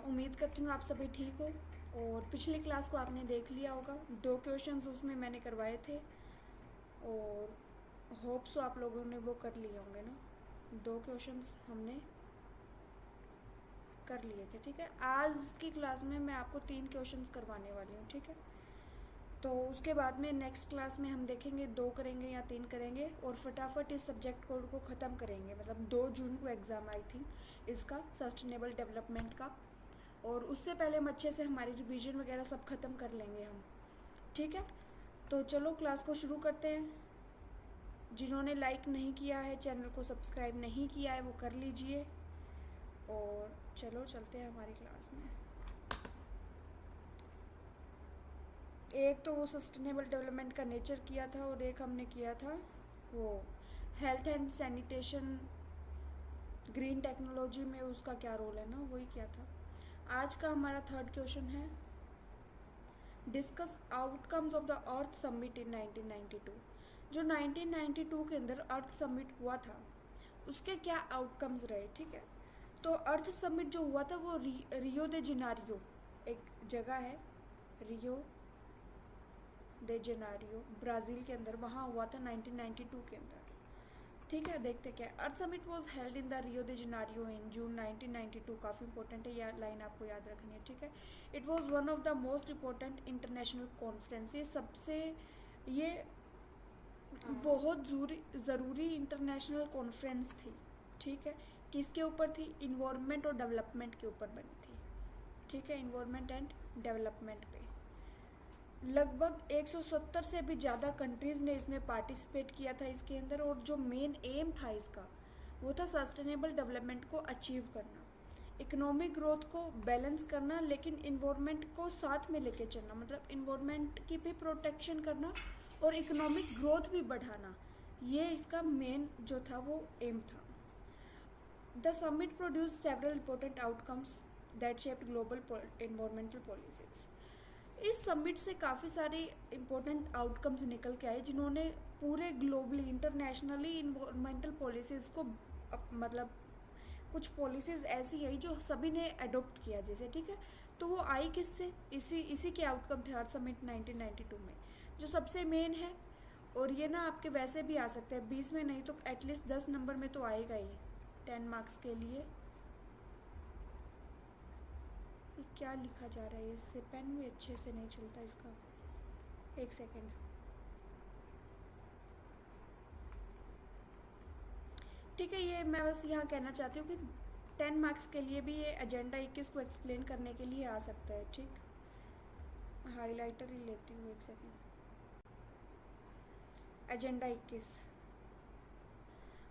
उम्मीद करती हूँ आप सभी ठीक हो। और पिछली क्लास को आपने देख लिया होगा, 2 क्वेश्चंस उसमें मैंने करवाए थे और होप सो आप लोगों ने वो कर लिए होंगे ना। 2 क्वेश्चंस हमने कर लिए थे, ठीक है। आज की क्लास में मैं आपको 3 क्वेश्चंस करवाने वाली हूँ, ठीक है। तो उसके बाद में नेक्स्ट क्लास में हम देखेंगे 2 करेंगे या 3 करेंगे और फटाफट इस सब्जेक्ट कोड को ख़त्म करेंगे। मतलब 2 जून को एग्ज़ाम आई थी इसका, सस्टेनेबल डेवलपमेंट का। और उससे पहले हम अच्छे से हमारी रिवीजन वगैरह सब ख़त्म कर लेंगे हम, ठीक है। तो चलो क्लास को शुरू करते हैं। जिन्होंने लाइक नहीं किया है, चैनल को सब्सक्राइब नहीं किया है, वो कर लीजिए। और चलो चलते हैं हमारी क्लास में। एक तो वो सस्टेनेबल डेवलपमेंट का नेचर किया था और एक हमने किया था वो health and sanitation green technology में उसका क्या रोल है ना, वही किया था। आज का हमारा 3rd क्वेश्चन है, discuss outcomes of the earth summit in 1992। जो 1992 के अंदर अर्थ समिट हुआ था उसके क्या आउटकम्स रहे, ठीक है। तो अर्थ समिट जो हुआ था वो रियो दे जेनेरियो एक जगह है, रियो दे जेनेरियो ब्राज़ील के अंदर, वहाँ हुआ था 1992 के अंदर, ठीक है। देखते क्या है। Earth summit was held in the Rio de Janeiro in June 1992। काफ़ी इंपॉर्टेंट है, यह लाइन आपको याद रखनी है, ठीक है। It was one of the most important international conference. ये बहुत ज़रूरी इंटरनेशनल कॉन्फ्रेंस थी, ठीक है। किसके ऊपर थी? इन्वायरमेंट और डेवलपमेंट के ऊपर बनी थी, ठीक है। इन्वायरमेंट एंड डेवलपमेंट पे लगभग 170 से भी ज़्यादा कंट्रीज़ ने इसमें पार्टिसिपेट किया था इसके अंदर। और जो मेन एम था इसका वो था सस्टेनेबल डेवलपमेंट को अचीव करना, इकोनॉमिक ग्रोथ को बैलेंस करना, लेकिन इन्वायरमेंट को साथ में लेके चलना। मतलब इन्वायरमेंट की भी प्रोटेक्शन करना और इकोनॉमिक ग्रोथ भी बढ़ाना, ये इसका मेन जो था वो एम था। The summit produce several important outcomes that shaped global environmental policies. इस समिट से काफ़ी सारे इम्पोर्टेंट आउटकम्स निकल के आए जिन्होंने पूरे ग्लोबली इंटरनेशनली इन्वायरमेंटल पॉलिसीज़ को मतलब कुछ पॉलिसीज़ ऐसी आई जो सभी ने अडोप्ट किया जैसे, ठीक है। तो वो आई किससे? इसी के आउटकम थे अर्थ समिट 1992 में, जो सबसे मेन है। और ये ना आपके वैसे भी आ सकते हैं 20 में नहीं तो एटलीस्ट 10 नंबर में तो आएगा ही 10 मार्क्स के लिए। ये क्या लिखा जा रहा है? इससे पेन भी अच्छे से नहीं चलता इसका, एक सेकेंड। ठीक है, ये मैं बस यहाँ कहना चाहती हूँ कि 10 मार्क्स के लिए भी ये एजेंडा 21 को एक्सप्लेन करने के लिए आ सकता है, ठीक। हाइलाइटर ही लेती हूँ, एक second. Agenda 21,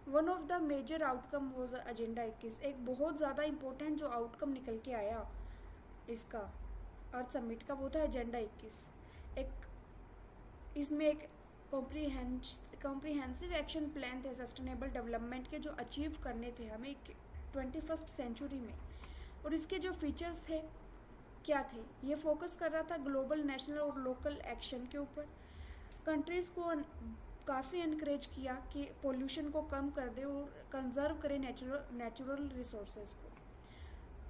one of the major outcome was agenda 21। एक बहुत ज़्यादा इम्पोर्टेंट जो आउटकम निकल के आया इसका अर्थ समिट का वो था एजेंडा 21। इसमें एक कॉम्प्रीहेंसिव एक्शन प्लान थे सस्टेनेबल डेवलपमेंट के, जो अचीव करने थे हमें 21st सेंचुरी में। और इसके जो फीचर्स थे क्या थे? ये फोकस कर रहा था ग्लोबल, नेशनल और लोकल एक्शन के ऊपर। कंट्रीज़ को काफ़ी इनक्रेज किया कि पोल्यूशन को कम कर दे और कंजर्व करें नेचुरल रिसोर्सेज को।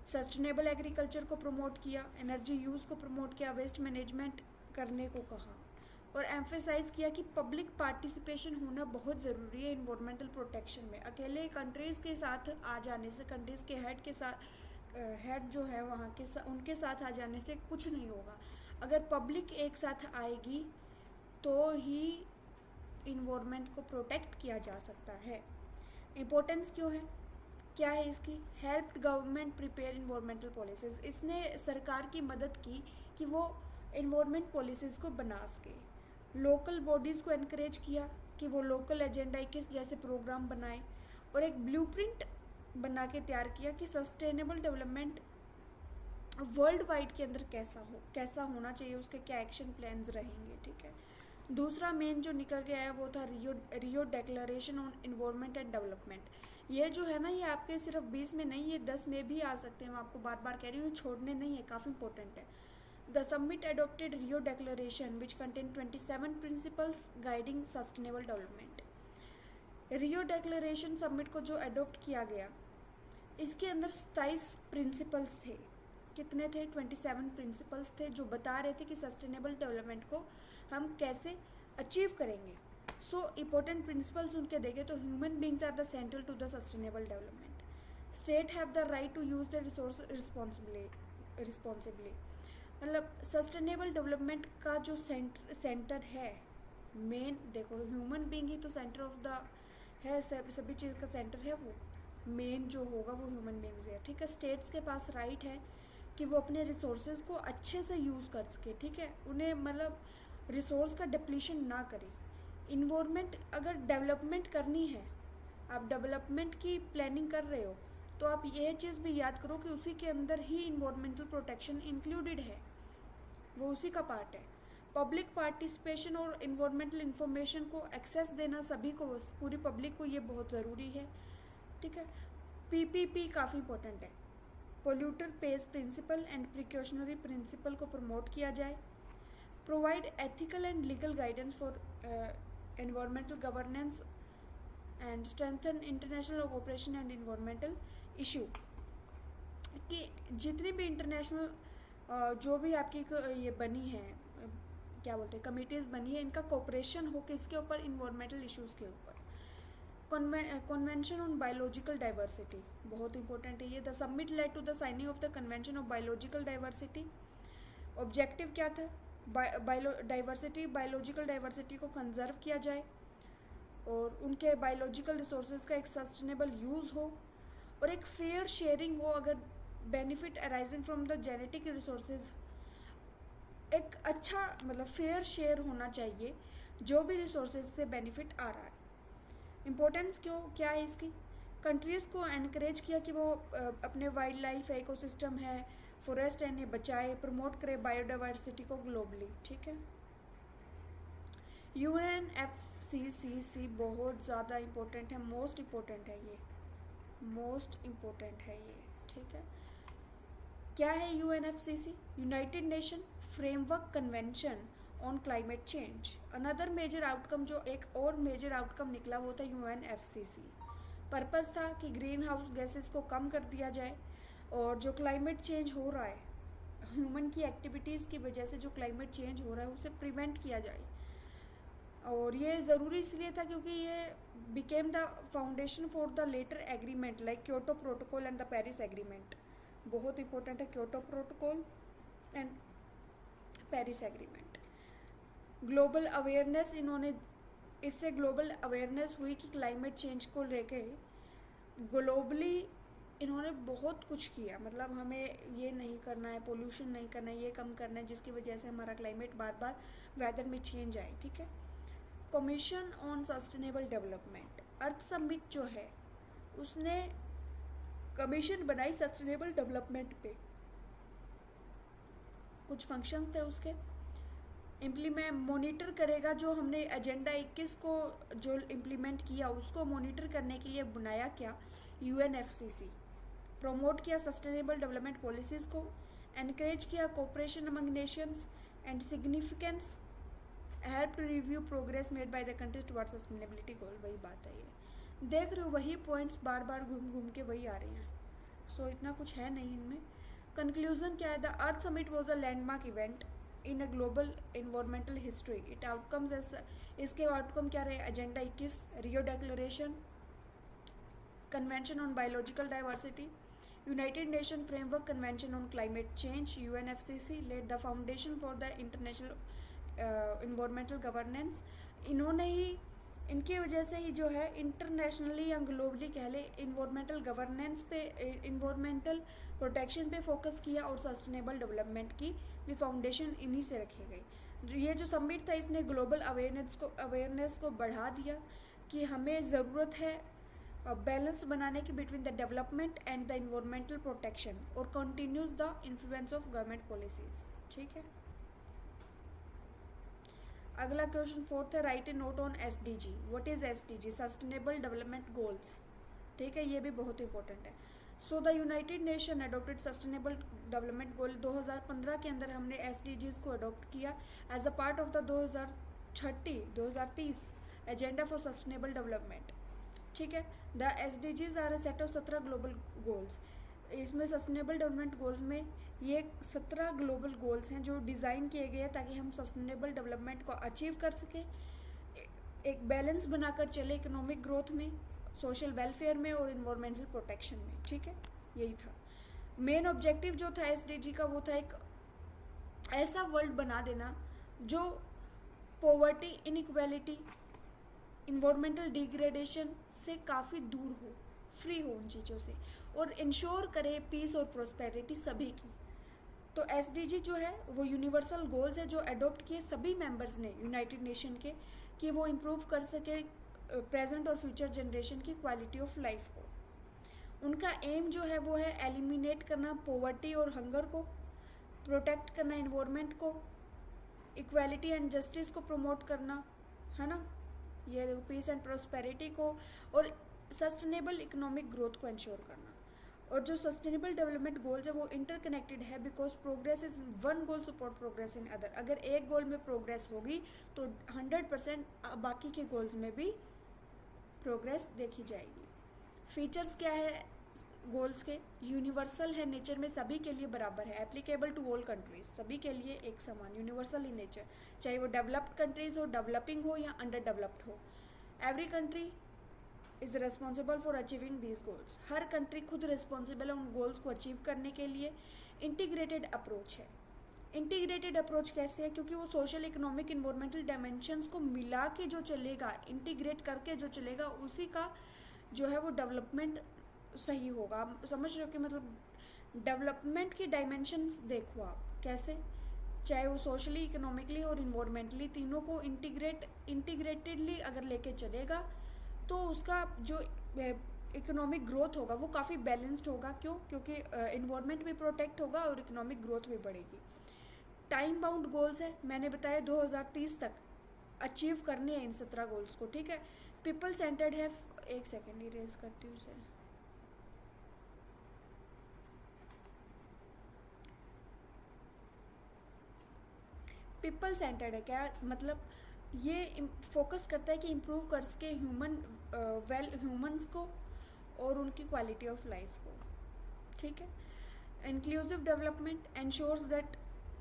सस्टेनेबल एग्रीकल्चर को प्रमोट किया, एनर्जी यूज़ को प्रमोट किया, वेस्ट मैनेजमेंट करने को कहा और एम्फेसाइज किया कि पब्लिक पार्टिसिपेशन होना बहुत ज़रूरी है इन्वायरमेंटल प्रोटेक्शन में। अकेले कंट्रीज़ के साथ आ जाने से, कंट्रीज़ के हेड जो है वहाँ के उनके साथ आ जाने से कुछ नहीं होगा। अगर पब्लिक एक साथ आएगी तो ही इन्वायरमेंट को प्रोटेक्ट किया जा सकता है। इम्पोर्टेंस क्यों है, क्या है इसकी? Helped government prepare environmental policies. इसने सरकार की मदद की कि वो इन्वायरमेंट पॉलिसीज़ को बना सके। लोकल बॉडीज़ को इनक्रेज किया कि वो लोकल एजेंडा 21 जैसे प्रोग्राम बनाए और एक ब्लूप्रिंट बना के तैयार किया कि सस्टेनेबल डेवलपमेंट वर्ल्ड वाइड के अंदर कैसा होना चाहिए, उसके क्या एक्शन प्लान्स रहेंगे, ठीक है। दूसरा मेन जो निकल के आया वो था Rio declaration on environment and development. ये जो है ना, ये आपके सिर्फ 20 में नहीं, ये 10 में भी आ सकते हैं। मैं आपको बार बार कह रही हूँ, छोड़ने नहीं है, काफ़ी इंपॉर्टेंट है। The summit adopted Rio declaration which contain 27 principles guiding sustainable development. Rio declaration summit को जो एडोप्ट किया गया, इसके अंदर 27 प्रिंसिपल्स थे कितने थे, 27 प्रिंसिपल्स थे जो बता रहे थे कि सस्टेनेबल डेवलपमेंट को हम कैसे अचीव करेंगे. सो इम्पोर्टेंट प्रिंसिपल्स उनके देखे तो human beings are the central to the sustainable development. State have the right to use the resource responsibly. मतलब सस्टेनेबल डेवलपमेंट का जो सेंटर है मेन, देखो ह्यूमन बींग ही तो सेंटर ऑफ द है, सभी चीज़ का सेंटर है, वो मेन जो होगा वो ह्यूमन बींग्स है. ठीक है. स्टेट्स के पास राइट है कि वो अपने रिसोर्सेज को अच्छे से यूज़ कर सके. ठीक है. उन्हें मतलब रिसोर्स का डिप्लीशन ना करे. इन्वायरमेंट अगर डेवलपमेंट करनी है, आप डेवलपमेंट की प्लानिंग कर रहे हो तो आप ये चीज़ भी याद करो कि उसी के अंदर ही इन्वायरमेंटल प्रोटेक्शन इंक्लूडेड है, वो उसी का पार्ट है. पब्लिक पार्टिसिपेशन और इन्वायरमेंटल इंफॉर्मेशन को एक्सेस देना सभी को, पूरी पब्लिक को, ये बहुत ज़रूरी है. ठीक है. पीपीपी काफ़ी इंपॉर्टेंट है. Polluter pays principle and precautionary principle को प्रमोट किया जाए. Provide ethical and legal guidance for environmental governance and strengthen international cooperation and environmental issue. कि जितनी भी इंटरनेशनल जो भी आपकी ये बनी है, क्या बोलते हैं, कमिटीज़ बनी है, इनका कोऑपरेशन हो किसके ऊपर, इन्वायरमेंटल इश्यूज़ के ऊपर. कन्वेंशन ऑन बायोलॉजिकल डाइवर्सिटी बहुत इंपॉर्टेंट है ये. The summit led to the signing of the convention of biological diversity. Objective क्या था, बायोलॉजिकल डाइवर्सिटी को कंजर्व किया जाए और उनके बायोलॉजिकल रिसोर्सेज का एक सस्टेनेबल यूज़ हो और एक फेयर शेयरिंग हो. अगर benefit arising from the genetic resources, एक अच्छा मतलब फेयर शेयर होना चाहिए जो भी रिसोर्सेज से बेनिफिट आ रहा है. इम्पोर्टेंस क्या है इसकी, कंट्रीज़ को एनकरेज किया कि वो अपने वाइल्ड लाइफ इकोसिस्टम है, फॉरेस्ट है, इन्हें बचाए, प्रमोट करे बायोडाइवर्सिटी को ग्लोबली. ठीक है. UNFCCC बहुत ज़्यादा इम्पोर्टेंट है, मोस्ट इम्पोर्टेंट है ये, मोस्ट इम्पोर्टेंट है ये. ठीक है. क्या है UNFCC? United Nation framework convention on climate change. Another major outcome, जो एक और मेजर आउटकम निकला वो था UNFCC. पर्पस था कि ग्रीन हाउस गैसेस को कम कर दिया जाए और जो क्लाइमेट चेंज हो रहा है, ह्यूमन की एक्टिविटीज़ की वजह से जो क्लाइमेट चेंज हो रहा है उसे प्रिवेंट किया जाए. और ये ज़रूरी इसलिए था क्योंकि ये became the foundation for the later agreement like Kyoto protocol and the Paris agreement. बहुत इंपॉर्टेंट है Kyoto protocol and Paris agreement. Global awareness, इन्होंने इससे ग्लोबल अवेयरनेस हुई कि क्लाइमेट चेंज को लेके ग्लोबली इन्होंने बहुत कुछ किया. मतलब हमें ये नहीं करना है, पोल्यूशन नहीं करना है, ये कम करना है, जिसकी वजह से हमारा क्लाइमेट बार बार वेदर में चेंज आए. ठीक है. Commission on sustainable development, earth summit जो है उसने कमीशन बनाई सस्टेनेबल डेवलपमेंट पे. कुछ फंक्शंस थे उसके. इम्प्लीमेंट मॉनिटर करेगा जो हमने एजेंडा 21 को जो इम्प्लीमेंट किया उसको मॉनिटर करने के लिए बनाया क्या, UNFCC. प्रमोट किया सस्टेनेबल डेवलपमेंट पॉलिसीज़ को, एनकरेज किया cooperation among nations and significance, help to review progress made by the countries toward sustainability goal. वही बात है ये, देख रहे हो, वही पॉइंट्स बार बार घूम घूम के वही आ रहे हैं. सो इतना कुछ है नहीं इनमें. कंक्लूजन क्या है, the earth summit was a landmark event in a global environmental history. It outcomes, इसके आउटकम क्या रहे, agenda 21, Rio declaration, convention on biological diversity, United Nation framework convention on climate change, UNFCC led the foundation for the international environmental governance. इन्होंने ही, इनकी वजह से ही जो है इंटरनेशनली या ग्लोबली कह ले इन्वायरमेंटल गवर्नेंस पे, इन्वायरमेंटल प्रोटेक्शन पे फोकस किया और सस्टेनेबल डेवलपमेंट की भी फाउंडेशन इन्हीं से रखी गई. ये जो समिट था इसने ग्लोबल अवेयरनेस को बढ़ा दिया कि हमें ज़रूरत है बैलेंस बनाने की between the development and the environmental protection और continues the influence of government policies. ठीक है. अगला क्वेश्चन 4th है, write a note on SDG. What is SDG? Sustainable development goals. ठीक है, ये भी बहुत इंपॉर्टेंट है. So the United Nation adopted sustainable development goal. 2015 के अंदर हमने SDGs को अडोप्ट किया as a part of the 2030 agenda for sustainable development. ठीक है. The SDGs are a set of 17 global goals. इसमें सस्टेनेबल डेवलपमेंट गोल्स में ये 17 ग्लोबल गोल्स हैं जो डिज़ाइन किए गए हैं ताकि हम सस्टेनेबल डेवलपमेंट को अचीव कर सकें, एक बैलेंस बनाकर चले इकोनॉमिक ग्रोथ में, सोशल वेलफेयर में और इन्वायरमेंटल प्रोटेक्शन में। ठीक है, यही था मेन ऑब्जेक्टिव जो था एसडीजी का। वो था एक ऐसा वर्ल्ड बना देना जो पॉवर्टी, इनइक्वालिटी, इन्वायरमेंटल डिग्रेडेशन से काफ़ी दूर हो, फ्री हो उन चीज़ों से, और इंश्योर करे पीस और प्रोस्पेरिटी सभी की। तो एसडीजी जो है वो यूनिवर्सल गोल्स है जो अडॉप्ट किए सभी मेंबर्स ने यूनाइटेड नेशन के, कि वो इम्प्रूव कर सके प्रेजेंट और फ्यूचर जनरेशन की क्वालिटी ऑफ लाइफ को। उनका एम जो है वो है एलिमिनेट करना पॉवर्टी और हंगर को, प्रोटेक्ट करना इन्वायरमेंट को, इक्वालिटी एंड जस्टिस को प्रमोट करना, है ना, ये पीस एंड प्रोस्पेरिटी को, और सस्टेनेबल इकोनॉमिक ग्रोथ को इंश्योर करना। और जो सस्टेनेबल डेवलपमेंट गोल्स है वो इंटरकनेक्टेड है because progress is one goal support progress in other. अगर एक गोल में प्रोग्रेस होगी तो 100% बाकी के गोल्स में भी प्रोग्रेस देखी जाएगी। फीचर्स क्या है गोल्स के? यूनिवर्सल है, नेचर में सभी के लिए बराबर है, एप्लीकेबल टू ऑल कंट्रीज, सभी के लिए एक समान, यूनिवर्सल इन नेचर, चाहे वो डेवलप्ड कंट्रीज हो, डेवलपिंग हो या अंडर डेवलप्ड हो। Every country is responsible for achieving these goals. Her country खुद रिस्पॉन्सिबल है उन गोल्स को अचीव करने के लिए। इंटीग्रेटेड अप्रोच है। इंटीग्रेटेड अप्रोच कैसे है? क्योंकि वो सोशल, इकोनॉमिक, इन्वायरमेंटल डायमेंशंस को मिला के जो चलेगा, इंटीग्रेट करके जो चलेगा, उसी का जो है वो डेवलपमेंट सही होगा। आप समझ रहे हो कि मतलब डेवलपमेंट की डायमेंशंस देखो आप कैसे, चाहे वो सोशली, इकोनॉमिकली और इन्वायरमेंटली तीनों को इंटीग्रेटेडली अगर लेके चलेगा तो उसका जो इकोनॉमिक ग्रोथ होगा वो काफ़ी बैलेंस्ड होगा। क्यों? क्योंकि इन्वायरमेंट भी प्रोटेक्ट होगा और इकोनॉमिक ग्रोथ भी बढ़ेगी। टाइम बाउंड गोल्स है, मैंने बताया 2030 तक अचीव करने हैं इन 17 गोल्स को। ठीक है, पीपल सेंटर्ड है। एक सेकेंड इरेज करती हूँ उसे। पीपल सेंटर्ड है क्या मतलब? ये फोकस करता है कि इम्प्रूव कर सके ह्यूमंस को और उनकी क्वालिटी ऑफ लाइफ को। ठीक है, इंक्लूसिव डेवलपमेंट एंश्योर्स दैट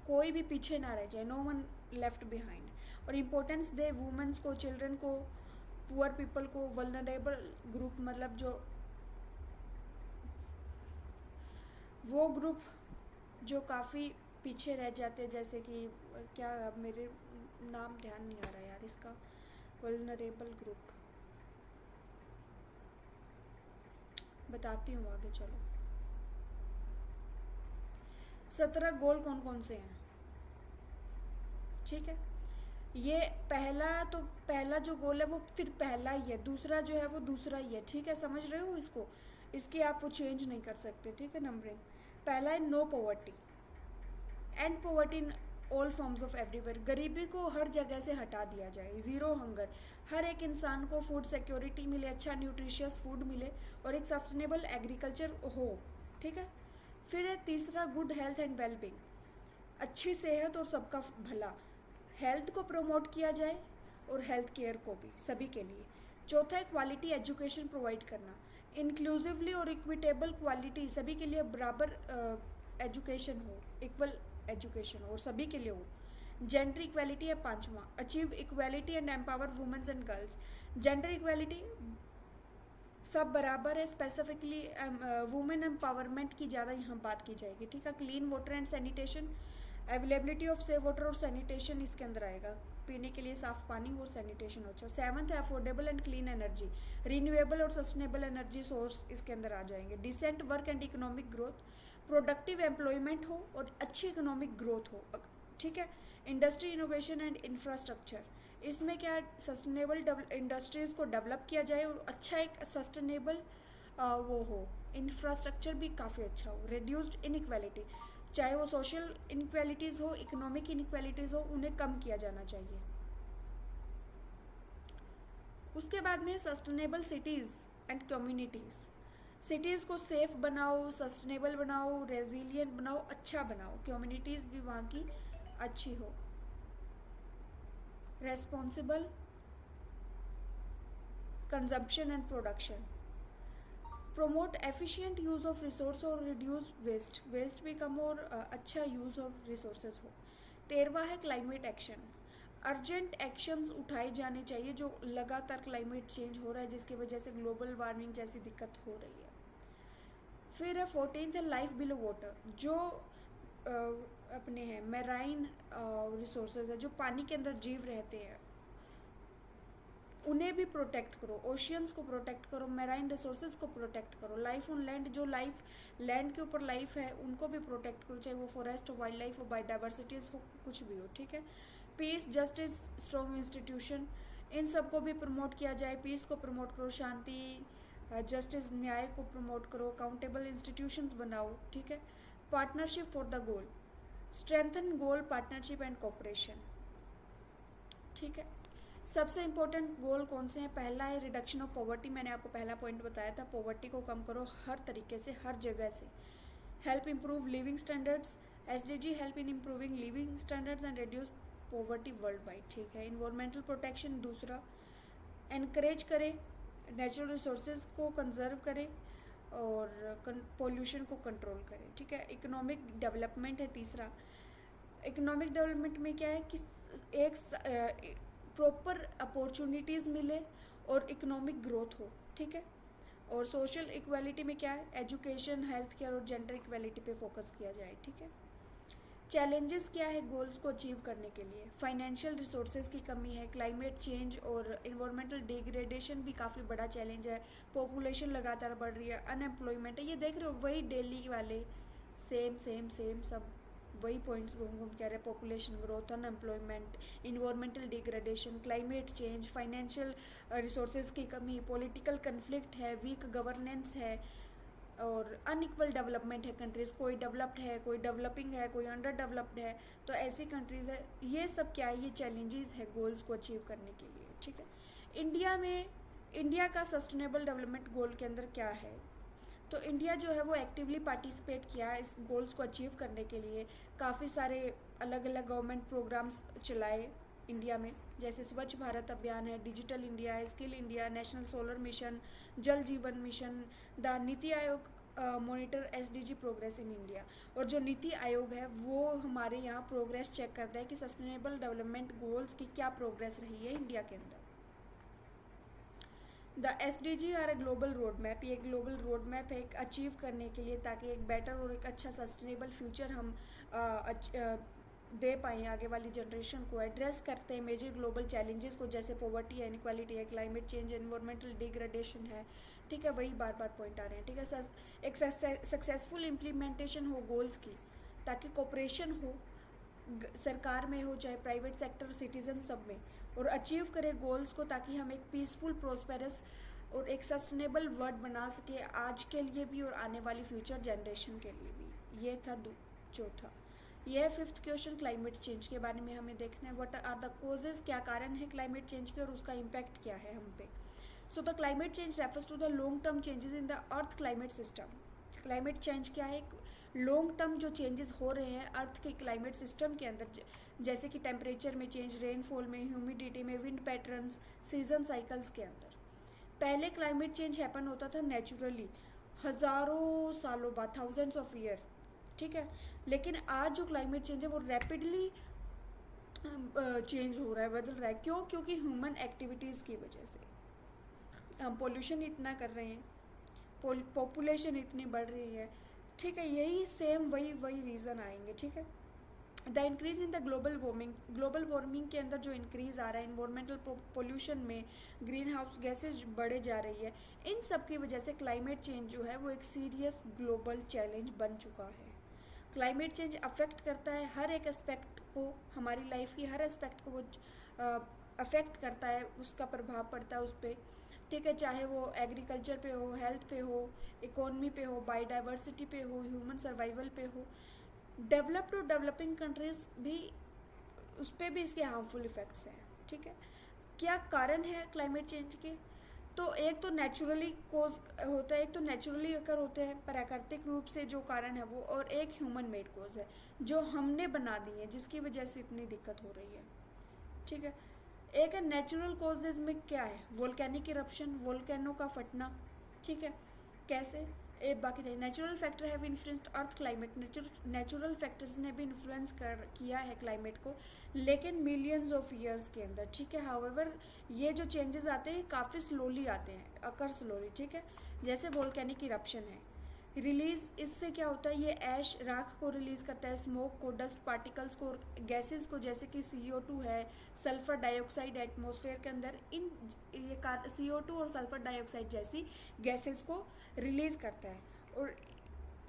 कोई भी पीछे ना रह जाए, नो वन लेफ्ट बिहाइंड। और इम्पोर्टेंस दे वुमेंस को, चिल्ड्रन को, पुअर पीपल को, वल्नरेबल ग्रुप, मतलब जो वो ग्रुप जो काफ़ी पीछे रह जाते, जैसे कि क्या, मेरे नाम ध्यान नहीं आ रहा यार इसका, वल्नरेबल ग्रुप बताती हूँ आगे। चलो, 17 गोल कौन कौन से हैं? ठीक है, ये पहला जो गोल है वो फिर पहला ही है, दूसरा जो है वो दूसरा ही है। ठीक है, समझ रहे हो इसको? इसकी आप वो चेंज नहीं कर सकते। ठीक है, नंबरिंग पहला है no poverty, end poverty in all forms of everywhere, गरीबी को हर जगह से हटा दिया जाए। ज़ीरो हंगर, हर एक इंसान को फूड सिक्योरिटी मिले, अच्छा न्यूट्रिशियस फूड मिले और एक सस्टेनेबल एग्रीकल्चर हो। ठीक है, फिर है तीसरा गुड हेल्थ एंड वेलबींग, अच्छी सेहत और सबका भला, हेल्थ को प्रमोट किया जाए और हेल्थ केयर को भी सभी के लिए। चौथा है क्वालिटी एजुकेशन प्रोवाइड करना, इंक्लूसिवली और इक्विटेबल क्वालिटी, सभी के लिए बराबर एजुकेशन हो, इक्वल एजुकेशन और सभी के लिए हो। जेंडर इक्वालिटी है पांचवा, achieve equality and empower womens and girls, gender equality सब बराबर है, स्पेसिफिकली वुमेन एम्पावरमेंट की ज़्यादा यहाँ बात की जाएगी। ठीक है, clean water and sanitation, availability of safe water और सैनिटेशन इसके अंदर आएगा, पीने के लिए साफ पानी और सैनिटेशन अच्छा। सेवंथ है affordable and clean energy, renewable और सस्टेनेबल एनर्जी सोर्स इसके अंदर आ जाएंगे। Decent work and economic growth, productive employment हो और अच्छी इकोनॉमिक ग्रोथ हो। ठीक है, इंडस्ट्री इनोवेशन एंड इंफ्रास्ट्रक्चर, इसमें क्या सस्टेनेबल इंडस्ट्रीज़ को डेवलप किया जाए और अच्छा एक सस्टेनेबल वो हो, इंफ्रास्ट्रक्चर भी काफ़ी अच्छा हो। रिड्यूस्ड इनइक्वालिटी, चाहे वो सोशल इनइक्वालिटीज़ हो, इकोनॉमिक इनइक्वालिटीज़ हो, उन्हें कम किया जाना चाहिए। उसके बाद में sustainable cities and communities, cities को सेफ बनाओ, सस्टेनेबल बनाओ, रेजिलियंट बनाओ, अच्छा बनाओ, कम्युनिटीज़ भी वहाँ की अच्छी हो। Responsible consumption and production, promote efficient use of resource और रिड्यूस वेस्ट, वेस्ट भी कम और अच्छा यूज़ ऑफ रिसोर्सेज हो। 13वां है क्लाइमेट एक्शन, अर्जेंट एक्शंस उठाए जाने चाहिए जो लगातार क्लाइमेट चेंज हो रहा है जिसकी वजह से ग्लोबल वार्मिंग जैसी दिक्कत हो रही है। फिर है 14th है लाइफ बिलो वाटर, जो अपने हैं मैराइन रिसोर्सेज है, जो पानी के अंदर जीव रहते हैं उन्हें भी प्रोटेक्ट करो, ओशियंस को प्रोटेक्ट करो, मैराइन रिसोर्सेज को प्रोटेक्ट करो। लाइफ ऑन लैंड, जो लाइफ लैंड के ऊपर लाइफ है उनको भी प्रोटेक्ट करो, चाहे वो फॉरेस्ट हो, वाइल्ड लाइफ हो, बायोडाइवर्सिटीज हो, कुछ भी हो, ठीक है। पीस, जस्टिस, स्ट्रॉन्ग इंस्टीट्यूशन, इन सबको भी प्रमोट किया जाए। पीस को प्रमोट करो, शांति, जस्टिस, न्याय को प्रमोट करो, अकाउंटेबल इंस्टीट्यूशंस बनाओ, ठीक है। Partnership for the goal, strengthen goal partnership and cooperation, ठीक है। सबसे इम्पोर्टेंट गोल कौन से हैं? पहला है रिडक्शन ऑफ पॉवर्टी, मैंने आपको पहला पॉइंट बताया था, पॉवर्टी को कम करो हर तरीके से, हर जगह से। Help improve living standards, SDG help in improving living standards and reduce poverty world wide, ठीक है। इन्वायरमेंटल प्रोटेक्शन दूसरा, एनकरेज करें नेचुरल रिसोर्सेज को कंजर्व करें और पोल्यूशन को कंट्रोल करें, ठीक है। इकोनॉमिक डेवलपमेंट है तीसरा। इकोनॉमिक डेवलपमेंट में क्या है कि एक प्रॉपर अपॉर्चुनिटीज़ मिले और इकोनॉमिक ग्रोथ हो, ठीक है। और सोशल इक्वालिटी में क्या है? एजुकेशन, हेल्थ केयर और जेंडर इक्वालिटी पे फोकस किया जाए, ठीक है। चैलेंजेस क्या है गोल्स को अचीव करने के लिए? फाइनेंशियल रिसोर्सेज की कमी है, क्लाइमेट चेंज और इन्वायरमेंटल डिग्रेडेशन भी काफ़ी बड़ा चैलेंज है, पॉपुलेशन लगातार बढ़ रही है, अनएम्प्लॉयमेंट है, ये देख रहे हो वही डेली वाले सेम सेम सेम सब वही पॉइंट्स घूम घूम कह रहे हैं, population growth, unemployment, environmental degradation, climate change, financial resources की कमी, पॉलिटिकल कन्फ्लिक्ट है, वीक गवर्नेंस है और अनइक्वल डेवलपमेंट है कंट्रीज़, कोई डेवलप्ड है, कोई डेवलपिंग है, कोई अंडर डेवलप्ड है, तो ऐसी कंट्रीज़ है। ये सब क्या है? ये चैलेंजेस है गोल्स को अचीव करने के लिए, ठीक है। इंडिया का सस्टेनेबल डेवलपमेंट गोल के अंदर क्या है? तो इंडिया जो है वो एक्टिवली पार्टिसिपेट किया है इस गोल्स को अचीव करने के लिए, काफ़ी सारे अलग अलग गवर्नमेंट प्रोग्राम्स चलाए इंडिया में, जैसे स्वच्छ भारत अभियान है, डिजिटल इंडिया है, skill India, national solar mission, जल जीवन mission, the NITI Aayog monitor SDG progress in India. और जो नीति आयोग है वो हमारे यहाँ प्रोग्रेस चेक करता है कि सस्टेनेबल डेवलपमेंट गोल्स की क्या प्रोग्रेस रही है इंडिया के अंदर। The SDG are a global road map, ये ग्लोबल रोड मैप है एक अचीव करने के लिए, ताकि एक बेटर और एक अच्छा सस्टेनेबल फ्यूचर हम दे पाएँ आगे वाली जनरेशन को। एड्रेस करते हैं मेजर ग्लोबल चैलेंजेस को, जैसे पॉवर्टी है, इनक्वालिटी है, क्लाइमेट चेंज, एनवायरमेंटल डिग्रेडेशन है, ठीक है, वही बार बार पॉइंट आ रहे हैं, ठीक है। एक सक्सेसफुल इम्प्लीमेंटेशन हो गोल्स की, ताकि कोऑपरेशन हो सरकार में हो चाहे प्राइवेट सेक्टर, सिटीजन, सब में, और अचीव करें गोल्स को, ताकि हम एक पीसफुल, प्रोस्पेरस और एक सस्टेनेबल वर्ल्ड बना सके आज के लिए भी और आने वाली फ्यूचर जनरेशन के लिए भी। ये था चौथा। यह 5th क्वेश्चन क्लाइमेट चेंज के बारे में हमें देखना है। व्हाट आर द कॉजेज, क्या कारण है क्लाइमेट चेंज के और उसका इम्पैक्ट क्या है हम पे। So the climate change refers to the long term changes in the earth climate system. Climate change क्या है? लॉन्ग टर्म जो चेंजेस हो रहे हैं अर्थ के क्लाइमेट सिस्टम के अंदर, जैसे कि टेम्परेचर में चेंज, रेनफॉल में, ह्यूमिडिटी में, विंड पैटर्न्स, सीजन साइकिल्स के अंदर। पहले क्लाइमेट चेंज हैपन होता था नेचुरली, हज़ारों सालों बाद, थाउजेंड्स ऑफ ईयर, ठीक है। लेकिन आज जो क्लाइमेट चेंज है वो रैपिडली चेंज हो रहा है, बदल रहा है। क्यों? क्योंकि ह्यूमन एक्टिविटीज़ की वजह से हम पोल्यूशन इतना कर रहे हैं, पॉपुलेशन इतनी बढ़ रही है, ठीक है। यही सेम वही रीज़न आएंगे, ठीक है। The increase in the global warming के अंदर जो इंक्रीज़ आ रहा है, इन्वायरमेंटल पोल्यूशन में ग्रीन हाउस गैसेज बढ़े जा रही है, इन सब की वजह से क्लाइमेट चेंज जो है वो एक सीरियस ग्लोबल चैलेंज बन चुका है। क्लाइमेट चेंज अफेक्ट करता है हर एक एस्पेक्ट को, हमारी लाइफ की हर एस्पेक्ट को वो अफेक्ट करता है, उसका प्रभाव पड़ता है उस पर, ठीक है। चाहे वो एग्रीकल्चर पे हो, हेल्थ पे हो, इकोनॉमी पे हो, बायोडाइवर्सिटी पे हो, ह्यूमन सर्वाइवल पे हो। डेवलप्ड और डेवलपिंग कंट्रीज़ भी, उस पर भी इसके हार्मफुल इफ़ेक्ट्स हैं, ठीक है। क्या कारण है क्लाइमेट चेंज के? तो एक तो नेचुरली कोज होता है, एक तो नेचुरली अकर होते हैं प्राकृतिक रूप से जो कारण है वो, और एक ह्यूमन मेड कोज है जो हमने बना दी है जिसकी वजह से इतनी दिक्कत हो रही है, ठीक है। एक है नेचुरल कोजेज में क्या है? वोल्केनिक इरप्शन, वोल्केनो का फटना, ठीक है। कैसे? बाकी नहीं, natural factor have influenced earth climate, natural factors ने भी इन्फ्लुएंस कर किया है क्लाइमेट को, लेकिन मिलियंस ऑफ ईयर्स के अंदर, ठीक है। हाउएवर ये जो चेंजेस आते हैं काफ़ी स्लोली आते हैं, अकर स्लोली, ठीक है। जैसे वोल्केनिक इरप्शन है, रिलीज, इससे क्या होता है, ये ऐश राख को रिलीज़ करता है, स्मोक को, डस्ट पार्टिकल्स को, गैसेस को, जैसे कि CO2 है, सल्फर डाइऑक्साइड एटमॉस्फेयर के अंदर, इन ये CO2 और सल्फर डाइऑक्साइड जैसी गैसेस को रिलीज़ करता है। और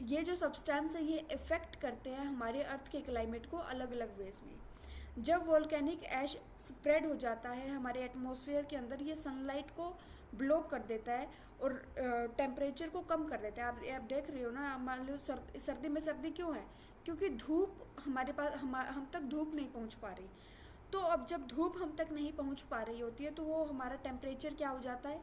ये जो सब्सटेंस है ये इफ़ेक्ट करते हैं हमारे अर्थ के क्लाइमेट को अलग अलग वेज में। जब वोल्केनिक ऐश स्प्रेड हो जाता है हमारे एटमॉस्फेयर के अंदर, ये सनलाइट को ब्लॉक कर देता है और टेम्परेचर को कम कर देता है। आप देख रहे हो ना, मान लो सर्दी में सर्दी क्यों है, क्योंकि धूप हमारे पास हम तक धूप नहीं पहुंच पा रही। तो अब जब धूप हम तक नहीं पहुंच पा रही होती है तो वो हमारा टेम्परेचर क्या हो जाता है,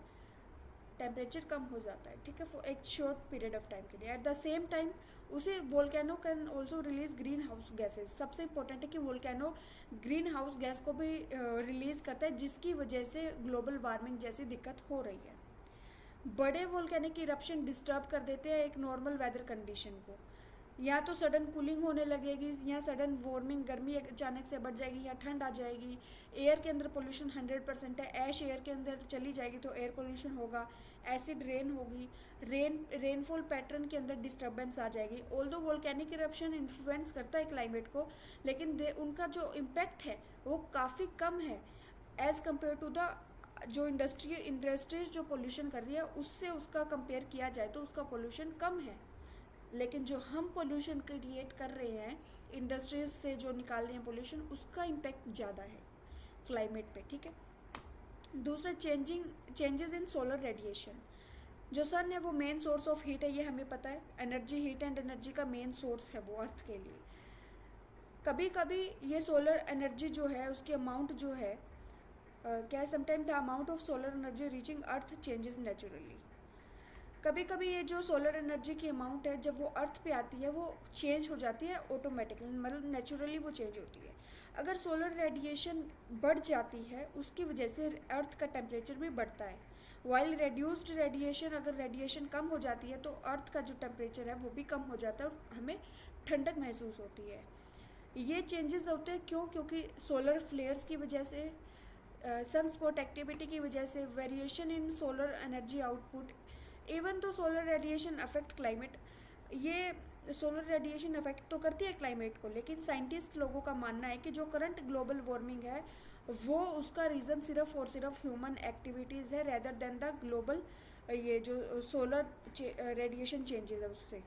टेम्परेचर कम हो जाता है, ठीक है, फॉर एक शॉर्ट पीरियड ऑफ टाइम के लिए। एट द सेम टाइम उसे volcano can also release green house gases. सबसे इंपॉर्टेंट है कि वोल्केनो ग्रीन हाउस गैस को भी रिलीज़ करता है, जिसकी वजह से ग्लोबल वार्मिंग जैसी दिक्कत हो रही है। बड़े वोल्केनिक इरप्शन डिस्टर्ब कर देते हैं एक नॉर्मल वेदर कंडीशन को, या तो सडन कूलिंग होने लगेगी, या सडन वार्मिंग, गर्मी अचानक से बढ़ जाएगी, या ठंड आ जाएगी। एयर के अंदर पोल्यूशन 100% है, ऐश एयर के अंदर चली जाएगी तो एयर पोल्यूशन होगा, एसिड रेन होगी, रेनफॉल पैटर्न के अंदर डिस्टर्बेंस आ जाएगी। ऑल्दो वोल्केनिक इरप्शन इन्फ्लुएंस करता है क्लाइमेट को, लेकिन उनका जो इम्पैक्ट है वो काफ़ी कम है एज़ कम्पेयर टू द जो इंडस्ट्रीज जो पोल्यूशन कर रही है उससे उसका कंपेयर किया जाए तो उसका पोल्यूशन कम है। लेकिन जो हम पोल्यूशन क्रिएट कर रहे हैं इंडस्ट्रीज से जो निकाल रहे हैं पोल्यूशन, उसका इम्पैक्ट ज़्यादा है क्लाइमेट पे, ठीक है। दूसरा, चेंजेस इन सोलर रेडिएशन। जो सन है वो मेन सोर्स ऑफ हीट है, ये हमें पता है, एनर्जी, हीट एंड एनर्जी का मेन सोर्स है वो अर्थ के लिए। कभी कभी ये सोलर एनर्जी जो है उसकी अमाउंट जो है क्या, sometime the amount of solar energy reaching earth changes naturally. कभी कभी ये जो सोलर एनर्जी की अमाउंट है जब वो अर्थ पे आती है वो चेंज हो जाती है ऑटोमेटिकली, मतलब नेचुरली वो चेंज होती है। अगर सोलर रेडिएशन बढ़ जाती है उसकी वजह से अर्थ का टेम्परेचर भी बढ़ता है। वाइल रेड्यूस्ड रेडिएशन, अगर रेडिएशन कम हो जाती है तो अर्थ का जो टेम्परेचर है वो भी कम हो जाता है और हमें ठंडक महसूस होती है। ये चेंजेस होते हैं क्यों, क्योंकि सोलर फ्लेयर्स की वजह से, सनस्पॉट एक्टिविटी की वजह से, variation in solar energy output. Even तो सोलर रेडिएशन अफेक्ट क्लाइमेट, ये सोलर रेडिएशन अफेक्ट तो करती है क्लाइमेट को, लेकिन साइंटिस्ट लोगों का मानना है कि जो करंट ग्लोबल वार्मिंग है वो उसका रीज़न सिर्फ और सिर्फ ह्यूमन एक्टिविटीज़ है रेदर देन द ग्लोबल ये जो सोलर रेडिएशन चेंजेस है उससे।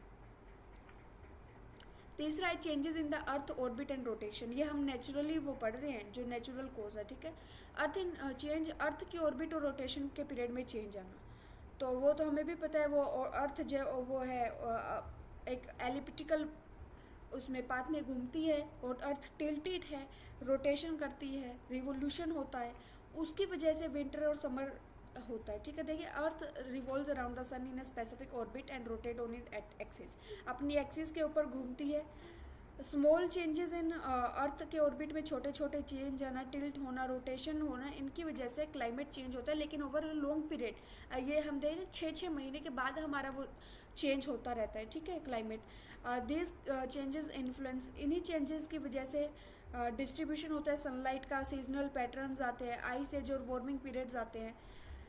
तीसरा है changes in the earth orbit and rotation. ये हम नेचुरली वो पढ़ रहे हैं जो नेचुरल कोज है, ठीक है। अर्थ की ऑर्बिट और रोटेशन के पीरियड में चेंज आना, तो वो तो हमें भी पता है। वो अर्थ जो वो है एक एलिप्टिकल उसमें पाथ में घूमती है और अर्थ टिल्टेड है, रोटेशन करती है, रिवोल्यूशन होता है, उसकी वजह से विंटर और समर होता है, ठीक है। देखिए, earth revolves around the sun in a specific orbit and rotate on it at axis, अपनी एक्सिस के ऊपर घूमती है। स्मॉल चेंजेस इन अर्थ के ऑर्बिट में छोटे छोटे चेंज आना, टिल्ट होना, रोटेशन होना, इनकी वजह से क्लाइमेट चेंज होता है। लेकिन ओवर लॉन्ग पीरियड ये हम देखें 6-6 महीने के बाद हमारा वो चेंज होता रहता है, ठीक है, क्लाइमेट। दिस चेंजेस इन्फ्लुएंस, इन्हीं चेंजेस की वजह से डिस्ट्रीब्यूशन होता है सनलाइट का, सीजनल पैटर्न्स आते हैं, आइस एज और वार्मिंग पीरियड्स आते हैं।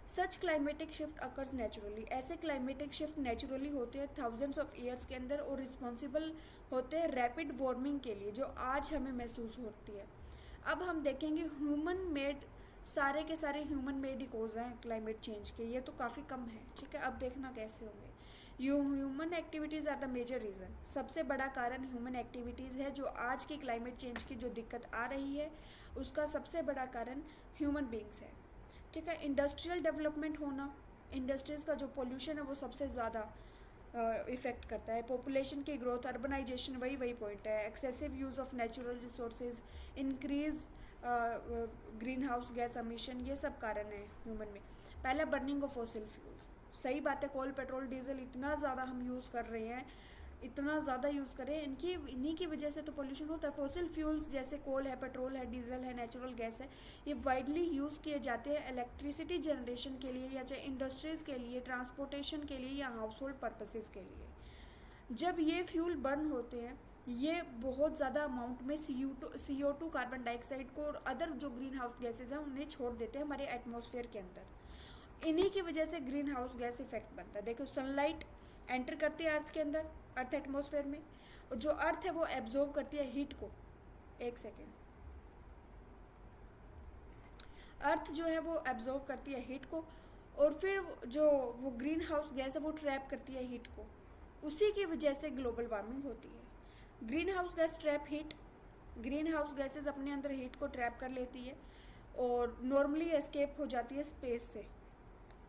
सच क्लाइमेटिक शिफ्ट अकर्स नेचुरली, ऐसे क्लाइमेटिक शिफ्ट नेचुरली होते हैं थाउजेंड्स ऑफ ईयर्स के अंदर और रिस्पॉन्सिबल होते हैं रैपिड वार्मिंग के लिए जो आज हमें महसूस होती है। अब हम देखेंगे ह्यूमन मेड, सारे के सारे ह्यूमन मेड ही कोज हैं क्लाइमेट चेंज के, ये तो काफ़ी कम है, ठीक है। अब देखना कैसे होंगे। Human activities are the major reason, सबसे बड़ा कारण ह्यूमन एक्टिविटीज़ है जो आज की क्लाइमेट चेंज की जो दिक्कत आ रही है उसका सबसे बड़ा कारण ह्यूमन बींग्स है, ठीक है। इंडस्ट्रियल डेवलपमेंट होना, इंडस्ट्रीज़ का जो पोल्यूशन है वो सबसे ज़्यादा इफ़ेक्ट करता है। पॉपुलेशन की ग्रोथ, अर्बनाइजेशन, वही पॉइंट है। Excessive use of natural resources, increase green house gas emission, ये सब कारण है ह्यूमन में। पहला, बर्निंग ऑफ फॉसिल फ्यूल्स, सही बात है, कोल पेट्रोल डीजल इतना ज़्यादा हम यूज़ कर रहे हैं, इतना ज़्यादा यूज़ करें, इन्हीं की वजह से तो पोल्यूशन होता है। फॉसिल फ्यूल्स जैसे कोल है, पेट्रोल है, डीजल है, नेचुरल गैस है, ये वाइडली यूज़ किए जाते हैं इलेक्ट्रिसिटी जनरेशन के लिए, या चाहे इंडस्ट्रीज़ के लिए, ट्रांसपोर्टेशन के लिए, या हाउस होल्ड पर्पसेस के लिए। जब ये फ्यूल बर्न होते हैं, ये बहुत ज़्यादा अमाउंट में CO2 कार्बन डाइऑक्साइड को और अदर जो ग्रीन हाउस गैसेज हैं उन्हें छोड़ देते हैं हमारे एटमॉस्फेयर के अंदर। इन्हीं की वजह से ग्रीन हाउस गैस इफेक्ट बनता है। देखो, सनलाइट एंटर करती है अर्थ के अंदर, अर्थ एटमॉस्फेयर में, और जो अर्थ है वो एब्जॉर्ब करती है हीट को। एक सेकेंड। अर्थ जो है वो एब्जॉर्ब करती है हीट को, और फिर जो वो ग्रीन हाउस गैस है वो ट्रैप करती है हीट को। उसी की वजह से ग्लोबल वार्मिंग होती है। Green house gas trap heat, green house gases अपने अंदर हीट को ट्रैप कर लेती है और नॉर्मली एस्केप हो जाती है स्पेस से,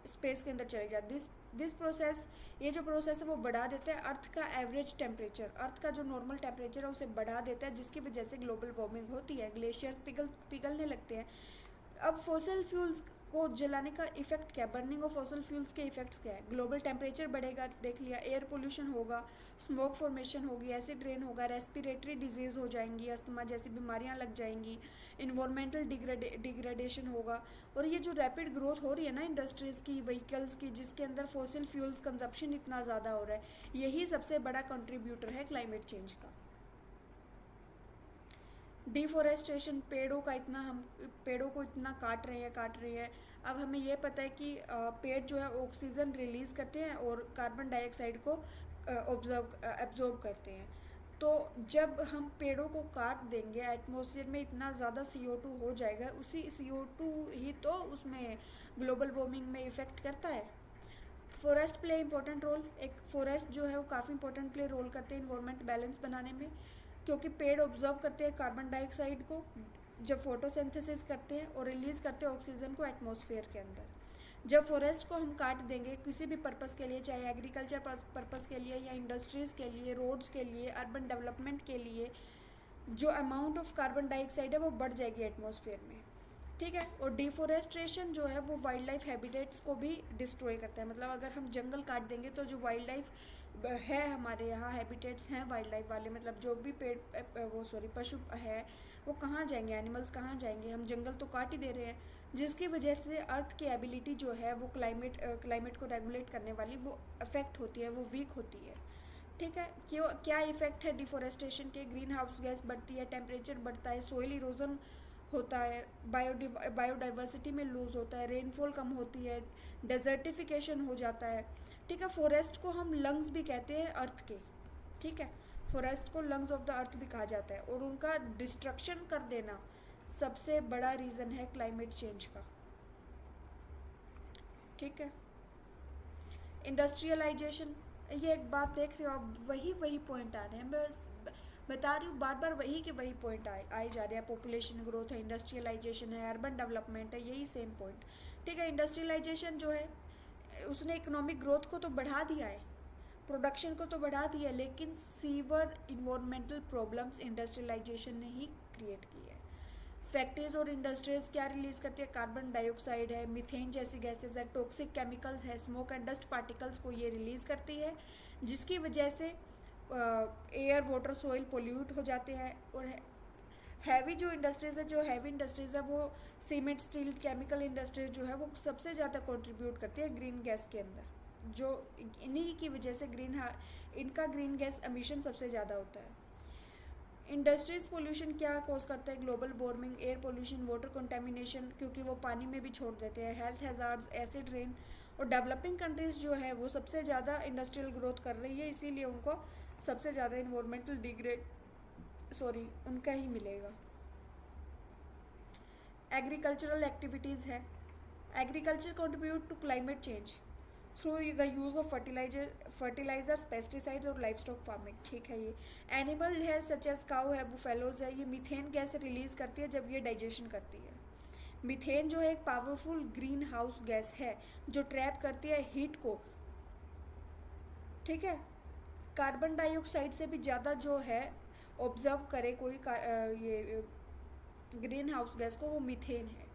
स्पेस के अंदर चली जाती है। दिस प्रोसेस, ये जो प्रोसेस है वो बढ़ा देता है अर्थ का एवरेज टेम्परेचर, अर्थ का जो नॉर्मल टेम्परेचर है उसे बढ़ा देता है, जिसकी वजह से ग्लोबल वार्मिंग होती है, ग्लेशियर्स पिघलने लगते हैं। अब फॉसिल फ्यूल्स को जलाने का इफेक्ट क्या है, बर्निंग ऑफ फॉसिल फ्यूल्स के इफेक्ट्स क्या है? ग्लोबल टेम्परेचर बढ़ेगा, देख लिया, एयर पोल्यूशन होगा, स्मोक फॉर्मेशन होगी, एसिड रेन होगा, रेस्पिरेटरी डिजीज़ हो जाएंगी, अस्थमा जैसी बीमारियां लग जाएंगी, इन्वायरमेंटल डिग्रेडेशन होगा। और ये जो रैपिड ग्रोथ हो रही है ना इंडस्ट्रीज़ की, व्हीकल्स की, जिसके अंदर फॉसिल फ्यूल्स कंजप्शन इतना ज़्यादा हो रहा है, यही सबसे बड़ा कंट्रीब्यूटर है क्लाइमेट चेंज का। डिफॉरेस्टेशन, हम पेड़ों को इतना काट रहे हैं। अब हमें ये पता है कि पेड़ जो है ऑक्सीजन रिलीज़ करते हैं और कार्बन डाइऑक्साइड को एब्जॉर्ब करते हैं। तो जब हम पेड़ों को काट देंगे, एटमॉस्फेयर में इतना ज़्यादा CO2 हो जाएगा, उसी CO2 ही तो उसमें ग्लोबल वार्मिंग में इफ़ेक्ट करता है। फॉरेस्ट प्ले इंपॉर्टेंट रोल, एक फॉरेस्ट जो है वो काफ़ी इंपॉर्टेंट प्ले रोल करते हैं इन्वायरमेंट बैलेंस बनाने में, क्योंकि पेड़ ऑब्जर्व करते हैं कार्बन डाइऑक्साइड को जब फोटोसिंथेसिस करते हैं और रिलीज़ करते हैं ऑक्सीजन को एटमॉस्फेयर के अंदर। जब फॉरेस्ट को हम काट देंगे किसी भी पर्पज़ के लिए, चाहे एग्रीकल्चर पर्पज़ के लिए या इंडस्ट्रीज़ के लिए, रोड्स के लिए, अर्बन डेवलपमेंट के लिए, जो अमाउंट ऑफ कार्बन डाइऑक्साइड है वो बढ़ जाएगी एटमॉस्फेयर में, ठीक है। और डिफॉरेस्ट्रेशन जो है वो वाइल्ड लाइफ हैबिटेट्स को भी डिस्ट्रॉय करता है। मतलब अगर हम जंगल काट देंगे तो जो वाइल्ड लाइफ है हमारे यहाँ, हैबिटेट्स हैं वाइल्ड लाइफ वाले, मतलब जो भी पशु है वो कहाँ जाएंगे, एनिमल्स कहाँ जाएंगे, हम जंगल तो काट ही दे रहे हैं, जिसकी वजह से अर्थ की एबिलिटी जो है वो क्लाइमेट को रेगुलेट करने वाली वो अफेक्ट होती है, वो वीक होती है, ठीक है। क्यों, क्या इफेक्ट है डिफॉरेस्टेशन के? ग्रीन हाउस गैस बढ़ती है, टेम्परेचर बढ़ता है, सोइल इरोजन होता है, बायोडाइवर्सिटी में लूज़ होता है, रेनफॉल कम होती है, डेजर्टिफिकेशन हो जाता है, ठीक है। फॉरेस्ट को हम लंग्स भी कहते हैं अर्थ के, ठीक है। फॉरेस्ट को लंग्स ऑफ द अर्थ भी कहा जाता है, और उनका डिस्ट्रक्शन कर देना सबसे बड़ा रीज़न है क्लाइमेट चेंज का, ठीक है। इंडस्ट्रियलाइजेशन, ये एक बात देख रहे हो आप, वही पॉइंट आ रहे हैं, मैं बता रही हूँ, बार बार वही पॉइंट आए जा रहे हैं। पॉपुलेशन ग्रोथ है, इंडस्ट्रियलाइजेशन है, अर्बन डेवलपमेंट है, यही सेम पॉइंट, ठीक है। इंडस्ट्रियलाइजेशन जो है उसने इकोनॉमिक ग्रोथ को तो बढ़ा दिया है, प्रोडक्शन को तो बढ़ा दिया है, लेकिन सीवर इन्वायरमेंटल प्रॉब्लम्स इंडस्ट्रियलाइजेशन ने ही क्रिएट की है। फैक्ट्रीज और इंडस्ट्रीज क्या रिलीज़ करती है? कार्बन डाइऑक्साइड है, मीथेन जैसी गैसेज है, टॉक्सिक केमिकल्स है, स्मोक एंड डस्ट पार्टिकल्स को ये रिलीज़ करती है, जिसकी वजह से एयर, वाटर, सॉइल पोल्यूट हो जाते हैं। और हैवी जो इंडस्ट्रीज़ है, वो सीमेंट, स्टील, केमिकल इंडस्ट्रीज जो है वो सबसे ज़्यादा कंट्रीब्यूट करती है ग्रीन गैस के अंदर, जो इन्हीं की वजह से इनका ग्रीन गैस एमिशन सबसे ज़्यादा होता है। इंडस्ट्रीज पोल्यूशन क्या कॉज करता है? Global warming, air pollution, water contamination, क्योंकि वो पानी में भी छोड़ देते हैं, हेल्थ हैजार्ड्स, एसिड रेन। और डेवलपिंग कंट्रीज़ जो है वो सबसे ज़्यादा इंडस्ट्रियल ग्रोथ कर रही है, इसीलिए उनको सबसे ज़्यादा इन्वायरमेंटल उनका ही मिलेगा। एग्रीकल्चरल एक्टिविटीज़ है, agriculture contribute to climate change through the use of fertilizers, pesticides और लाइफ स्टॉक फार्मिंग, ठीक है। ये एनिमल है सच एज काऊ है, बुफेलोज है, ये मीथेन गैस रिलीज़ करती है जब ये डाइजेशन करती है। मीथेन जो है एक पावरफुल ग्रीन हाउस गैस है जो ट्रैप करती है हीट को, ठीक है। कार्बन डाइऑक्साइड से भी ज़्यादा जो है ऑब्जर्व करे कोई ये ग्रीन हाउस गैस को, वो मीथेन है।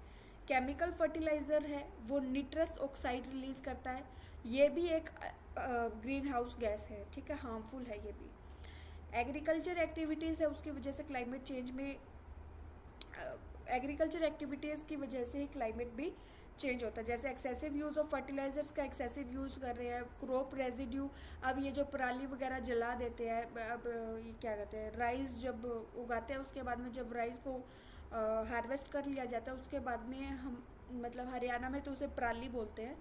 केमिकल फर्टिलाइज़र है, वो निट्रस ऑक्साइड रिलीज़ करता है, ये भी एक ग्रीन हाउस गैस है, ठीक है, हार्मफुल है ये भी। एग्रीकल्चर एक्टिविटीज़ है, उसकी वजह से क्लाइमेट चेंज में एग्रीकल्चर एक्टिविटीज़ की वजह से ही क्लाइमेट भी चेंज होता है। जैसे एक्सेसिव यूज़ ऑफ फर्टिलाइजर्स का एक्सेसिव यूज़ कर रहे हैं, क्रॉप रेजिड्यू, अब ये जो पराली वगैरह जला देते हैं, अब ये क्या कहते हैं, राइस जब उगाते हैं उसके बाद में जब राइस को हार्वेस्ट कर लिया जाता है उसके बाद में हम मतलब हरियाणा में तो उसे पराली बोलते हैं,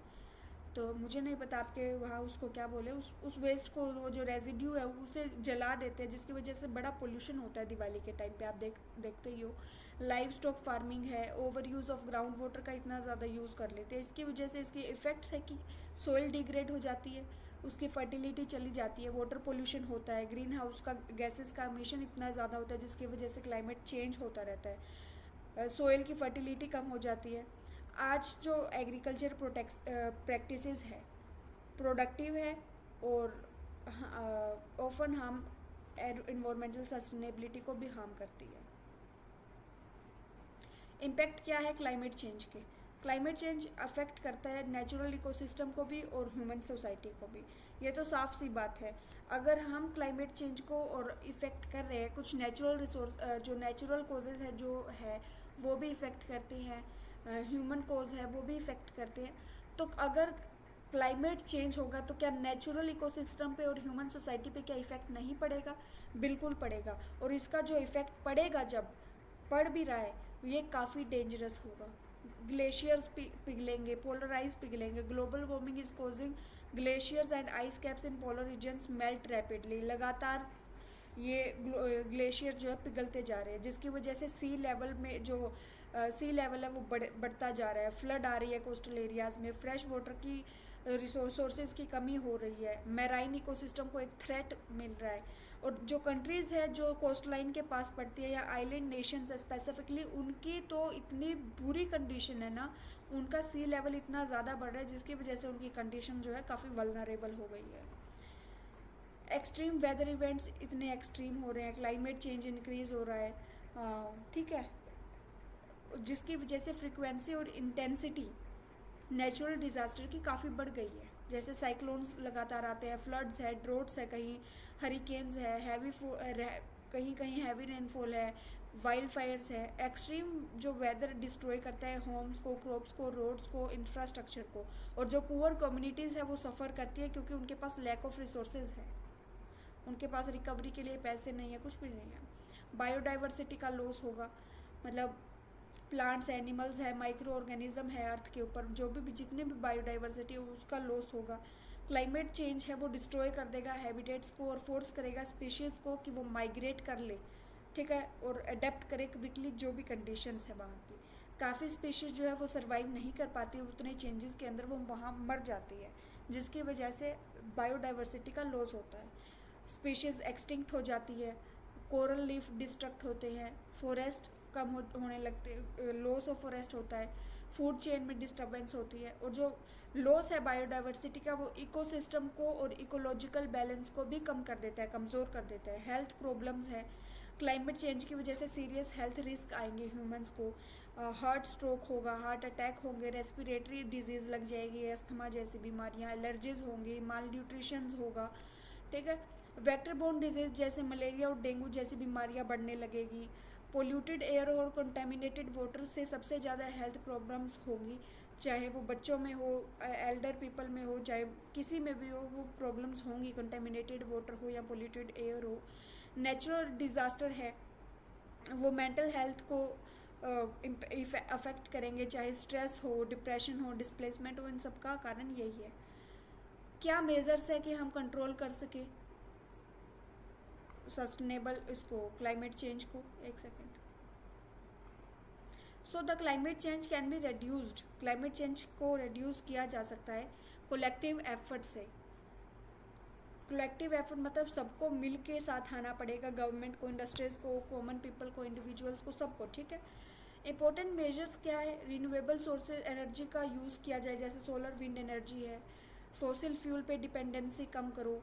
तो मुझे नहीं पता आपके वहाँ उसको क्या बोले, उस वेस्ट को, वो जो रेजिड्यू है उसे जला देते हैं, जिसकी वजह से बड़ा पोल्यूशन होता है दिवाली के टाइम पे, आप देखते ही हो। लाइव स्टॉक फार्मिंग है, over use of ground water का इतना ज़्यादा यूज़ कर लेते हैं, इसकी वजह से इसके इफ़ेक्ट्स है कि सोइल डिग्रेड हो जाती है, उसकी फर्टिलिटी चली जाती है, वाटर पोल्यूशन होता है, ग्रीन हाउस का गैसेस का एमिशन इतना ज़्यादा होता है जिसकी वजह से क्लाइमेट चेंज होता रहता है, सोइल की फर्टिलिटी कम हो जाती है। आज जो एग्रीकल्चर प्रैक्टिसेस है प्रोडक्टिव है और ऑफन हार्म इन्वायरमेंटल सस्टेनेबिलिटी को भी हार्म करती है। इम्पैक्ट क्या है क्लाइमेट चेंज के? क्लाइमेट चेंज अफेक्ट करता है नेचुरल इकोसिस्टम को भी और ह्यूमन सोसाइटी को भी, ये तो साफ सी बात है। अगर हम क्लाइमेट चेंज को और इफ़ेक्ट कर रहे हैं, कुछ नेचुरल रिसोर्स जो नेचुरल कॉजेज़ है जो है वो भी इफ़ेक्ट करते हैं, ह्यूमन कॉज है वो भी इफ़ेक्ट करते हैं, तो अगर क्लाइमेट चेंज होगा तो क्या नेचुरल इकोसिस्टम पे और ह्यूमन सोसाइटी पे क्या इफ़ेक्ट नहीं पड़ेगा? बिल्कुल पड़ेगा, और इसका जो इफ़ेक्ट पड़ेगा, जब पड़ भी रहा है, ये काफ़ी डेंजरस होगा। ग्लेशियर्स पिघलेंगे, पोलराइज पिघलेंगे, global warming is causing glaciers and ice caps in polar regions melt rapidly. लगातार ये ग्लेशियर जो है पिघलते जा रहे हैं, जिसकी वजह से सी लेवल में जो सी लेवल है वो बढ़ता जा रहा है, फ्लड आ रही है कोस्टल एरियाज़ में, फ्रेश वाटर की रिसोर्सेज की कमी हो रही है, मैराइन इकोसिस्टम को एक थ्रेट मिल रहा है। और जो कंट्रीज़ है जो कोस्ट लाइन के पास पड़ती है या आइलैंड नेशंस है स्पेसिफिकली, उनकी तो इतनी बुरी कंडीशन है ना, उनका सी लेवल इतना ज़्यादा बढ़ रहा है जिसकी वजह से उनकी कंडीशन जो है काफ़ी वल्नरेबल हो गई है। एक्सट्रीम वेदर इवेंट्स इतने एक्सट्रीम हो रहे हैं, क्लाइमेट चेंज इंक्रीज़ हो रहा है, ठीक है, जिसकी वजह से फ्रिक्वेंसी और इंटेंसिटी नेचुरल डिज़ास्टर की काफ़ी बढ़ गई है। जैसे साइक्लोन्स लगातार आते हैं, फ्लड्स है, ड्रोट्स है, कहीं हरिकेन्स है, कहीं कहीं हैवी रेनफॉल है, वाइल्ड फायर्स है। एक्सट्रीम जो वेदर डिस्ट्रॉय करता है होम्स को, क्रॉप्स को, रोड्स को, इंफ्रास्ट्रक्चर को, और जो पुअर कम्युनिटीज़ है वो सफ़र करती है क्योंकि उनके पास लैक ऑफ रिसोर्सेज है, उनके पास रिकवरी के लिए पैसे नहीं है, कुछ भी नहीं है। बायोडाइवर्सिटी का लॉस होगा, मतलब प्लांट्स, एनिमल्स है, माइक्रो ऑर्गेनिज्म है अर्थ के ऊपर, जो भी जितने भी बायोडाइवर्सिटी है उसका लॉस होगा। क्लाइमेट चेंज है वो डिस्ट्रॉय कर देगा हैबिटेट्स को और फोर्स करेगा स्पीशीज़ को कि वो माइग्रेट कर ले, ठीक है, और अडेप्ट करे क्विकली जो भी कंडीशंस है वहाँ की। काफ़ी स्पीशीज़ जो है वो सर्वाइव नहीं कर पाती, उतने चेंजेस के अंदर वो वहाँ मर जाती है, जिसकी वजह से बायोडाइवर्सिटी का लॉस होता है, स्पीशीज़ एक्सटिंक्ट हो जाती है, कोरल लीफ डिस्ट्रक्ट होते हैं, फॉरेस्ट कम होने लगते, लॉस ऑफ फॉरेस्ट होता है, फूड चेन में डिस्टर्बेंस होती है, और जो लॉस है बायोडाइवर्सिटी का वो इकोसिस्टम को और इकोलॉजिकल बैलेंस को भी कम कर देता है, कमज़ोर कर देता है। हेल्थ प्रॉब्लम्स है, क्लाइमेट चेंज की वजह से सीरियस हेल्थ रिस्क आएंगे ह्यूमंस को, हार्ट स्ट्रोक होगा, हार्ट अटैक होंगे, रेस्पिरेटरी डिजीज़ लग जाएगी, अस्थमा जैसी बीमारियाँ, एलर्जीज होंगी, माल न्यूट्रिशंस होगा, ठीक है, वेक्टर बोर्न डिजीज़ जैसे मलेरिया और डेंगू जैसी बीमारियाँ बढ़ने लगेगी। पोल्यूटेड एयर और कंटेमिनेटेड वाटर से सबसे ज़्यादा हेल्थ प्रॉब्लम्स होंगी, चाहे वो बच्चों में हो, एल्डर पीपल में हो, चाहे किसी में भी हो, वो प्रॉब्लम्स होंगी, कंटेमिनेटेड वाटर हो या पोल्यूटेड एयर हो। नेचुरल डिज़ास्टर है वो मेंटल हेल्थ को अफेक्ट करेंगे, चाहे स्ट्रेस हो, डिप्रेशन हो, डिस्प्लेसमेंट हो, इन सब का कारण यही है। क्या मेजर्स है कि हम कंट्रोल कर सके सस्टेनेबल इसको क्लाइमेट चेंज को? एक second. So the climate change can be reduced, climate change को रेड्यूस किया जा सकता है कोलेक्टिव एफर्ट से। कलेक्टिव एफर्ट मतलब सबको मिल के साथ आना पड़ेगा, गवर्नमेंट को, इंडस्ट्रीज़ को, कॉमन पीपल को, इंडिविजुअल्स को, सबको, ठीक है। इंपॉर्टेंट मेजर्स क्या है? रिन्यूएबल सोर्सेज एनर्जी का यूज़ किया जाए, जैसे सोलर, विंड एनर्जी है। फॉसिल फ्यूल पे डिपेंडेंसी कम करो,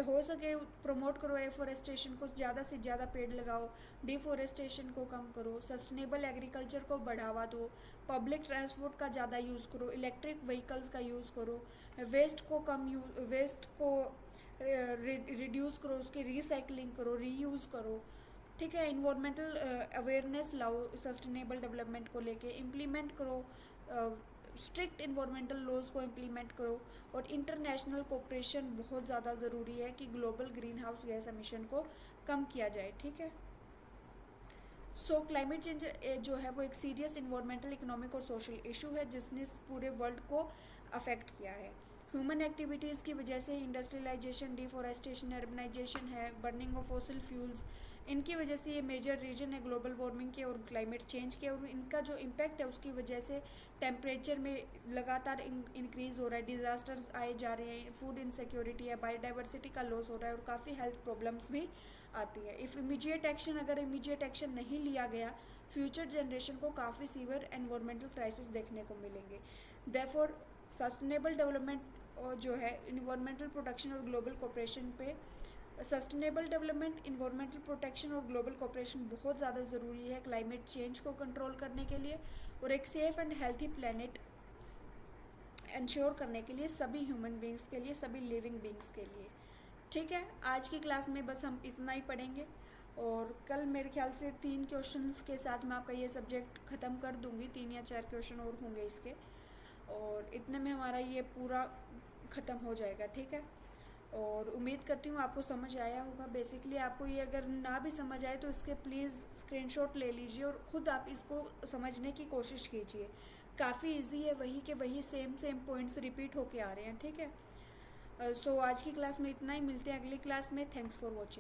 हो सके प्रमोट करो एफोरेस्टेशन को, ज़्यादा से ज़्यादा पेड़ लगाओ, डिफोरेस्टेशन को कम करो, सस्टेनेबल एग्रीकल्चर को बढ़ावा दो, पब्लिक ट्रांसपोर्ट का ज़्यादा यूज़ करो, इलेक्ट्रिक व्हीकल्स का यूज़ करो, वेस्ट को रिड्यूस करो, उसकी रिसाइकलिंग करो, रीयूज़ करो, ठीक है। इन्वायरमेंटल अवेयरनेस लाओ सस्टेनेबल डेवलपमेंट को लेके, इम्प्लीमेंट करो स्ट्रिक्ट इन्वायरमेंटल लॉज को इम्प्लीमेंट करो, और इंटरनेशनल कोऑपरेशन बहुत ज़्यादा ज़रूरी है कि global green house gas emission को कम किया जाए, ठीक है। सो क्लाइमेट चेंज जो है वो एक सीरियस इन्वायरमेंटल, इकोनॉमिक और सोशल इशू है जिसने पूरे वर्ल्ड को अफेक्ट किया है। ह्यूमन एक्टिविटीज़ की वजह से इंडस्ट्रियलाइजेशन, डिफोरेस्टेशन, अर्बनाइजेशन है, बर्निंग ऑफ फॉसिल फ्यूल्स, इनकी वजह से ये मेजर रीजन है ग्लोबल वार्मिंग के और क्लाइमेट चेंज के, और इनका जो इम्पैक्ट है उसकी वजह से टेम्परेचर में लगातार इंक्रीज़ हो रहा है, डिज़ास्टर्स आए जा रहे हैं, फूड इनसिक्योरिटी है, बायोडाइवर्सिटी का लॉस हो रहा है, और काफ़ी हेल्थ प्रॉब्लम्स भी आती है। अगर इमीडिएट एक्शन नहीं लिया गया, फ्यूचर जनरेशन को काफ़ी सीवियर एनवायरमेंटल क्राइसिस देखने को मिलेंगे। देयरफॉर सस्टेनेबल डेवलपमेंट और जो है इन्वायरमेंटल प्रोटेक्शन और ग्लोबल कोऑपरेशन पे, सस्टेनेबल डेवलपमेंट, इन्वायरमेंटल प्रोटेक्शन और ग्लोबल कोऑपरेशन बहुत ज़्यादा ज़रूरी है क्लाइमेट चेंज को कंट्रोल करने के लिए, और एक safe and healthy planet ensure करने के लिए सभी ह्यूमन बींग्स के लिए, सभी लिविंग बींग्स के लिए, ठीक है। आज की क्लास में बस हम इतना ही पढ़ेंगे, और कल मेरे ख्याल से 3 क्वेश्चंस के साथ मैं आपका ये सब्जेक्ट ख़त्म कर दूँगी, 3 या 4 क्वेश्चन और होंगे इसके, और इतने में हमारा ये पूरा ख़त्म हो जाएगा, ठीक है। और उम्मीद करती हूँ आपको समझ आया होगा। बेसिकली आपको ये अगर ना भी समझ आए तो इसके प्लीज़ स्क्रीनशॉट ले लीजिए और ख़ुद आप इसको समझने की कोशिश कीजिए। काफ़ी इजी है, वही के वही सेम पॉइंट्स रिपीट होके आ रहे हैं, ठीक है। सो आज की क्लास में इतना ही, मिलते हैं अगली क्लास में। Thanks for watching.